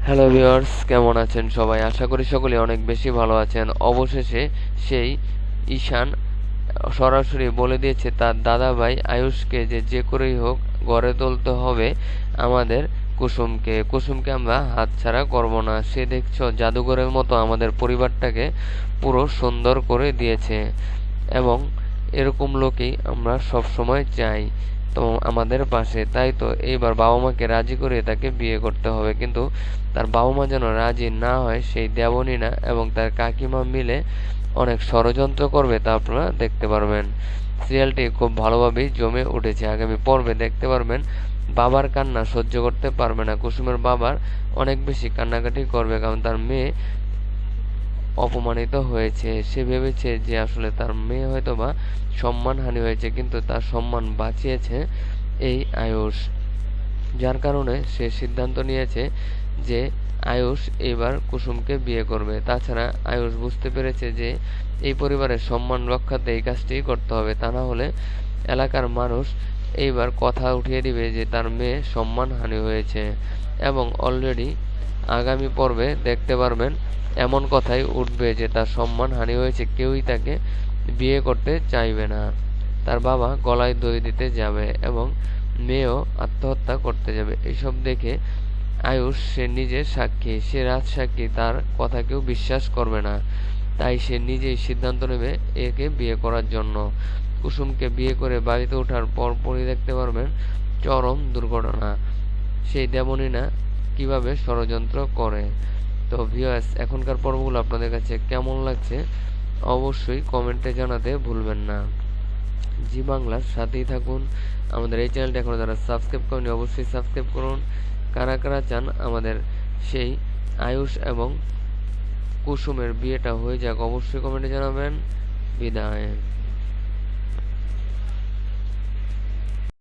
Hello viewers, কেমন আছেন সবাই? আশা করি সকলে অনেক বেশি ভালো আছেন। অবশেষে সেই ঈশান সরাসরি বলে দিয়েছে তার দাদাভাই আয়ুষকে যে যে করেই হোক গড়ে তুলতে হবে আমাদের কুসুমকে। কুসুমকে আমরা হাতছাড়া করব না। সে দেখছো জাদুঘরের মতো আমাদের পরিবারটাকে পুরো সুন্দর করে দিয়েছে এবং এরকম লোকই আমরা সব সময় চাই তো আমাদের পাশে। তাই তো এইবার বাবা মাকে রাজি করে তাকে বিয়ে করতে হবে, কিন্তু তার বাবা মা যেন রাজি না হয় সেই দেবনীনা এবং তার কাকিমা মিলে অনেক ষড়যন্ত্র করবে, তা আপনারা দেখতে পারবেন। সিরিয়ালটি খুব ভালোভাবেই জমে উঠেছে। আগামী পর্বে দেখতে পারবেন বাবার কান্না সহ্য করতে পারবে না কুসুমের বাবার, অনেক বেশি কান্নাকাটি করবে, কারণ তার মেয়ে অপমানিত হয়েছে। সে ভেবেছে যে আসলে তার মেয়ে হয়তোবা সম্মানহানি হয়েছে, কিন্তু তার সম্মান বাঁচিয়েছে এই আয়ুষ। যার কারণে সে সিদ্ধান্ত নিয়েছে যে আয়ুষ এবার কুসুমকে বিয়ে করবে। তাছাড়া আয়ুষ বুঝতে পেরেছে যে এই পরিবারের সম্মান রক্ষাতে এই কাজটি করতে হবে, তা না হলে এলাকার মানুষ এইবার কথা উঠিয়ে দিবে যে তার মেয়ে সম্মানহানি হয়েছে। এবং অলরেডি আগামী পর্বে দেখতে পারবেন এমন কথাই উঠবে যে তার সম্মানহানি হয়েছে, কেউই তাকে বিয়ে করতে চাইবে না। তার বাবা গলায় দড়ি দিতে যাবে এবং মেয়েও আত্মহত্যা করতে যাবে। এসব দেখে আয়ুষ, সে নিজে সাক্ষী, সে রাজসাক্ষী, তার কথা কেউ বিশ্বাস করবে না। তাই সে নিজেই সিদ্ধান্ত নেবে একে বিয়ে করার জন্য। কুসুমকে বিয়ে করে বাড়িতে ওঠার পরপরই দেখতে পারবেন চরম দুর্ঘটনা। সেই দেবনীনা কিভাবে ষড়যন্ত্র করে। তো ভিউয়ার্স, এখনকার পর্বগুলো আপনাদের কাছে কেমন লাগছে অবশ্যই কমেন্টে জানাতে ভুলবেন না। জি বাংলার সাথেই থাকুন। আমাদের এই চ্যানেলটা এখনো যারা সাবস্ক্রাইব করেনি অবশ্যই সাবস্ক্রাইব করুন। কারা কারা চান আমাদের সেই আয়ুষ এবং কুসুমের বিয়েটা হয়ে যাক অবশ্যই কমেন্টে জানাবেন। বিদায়।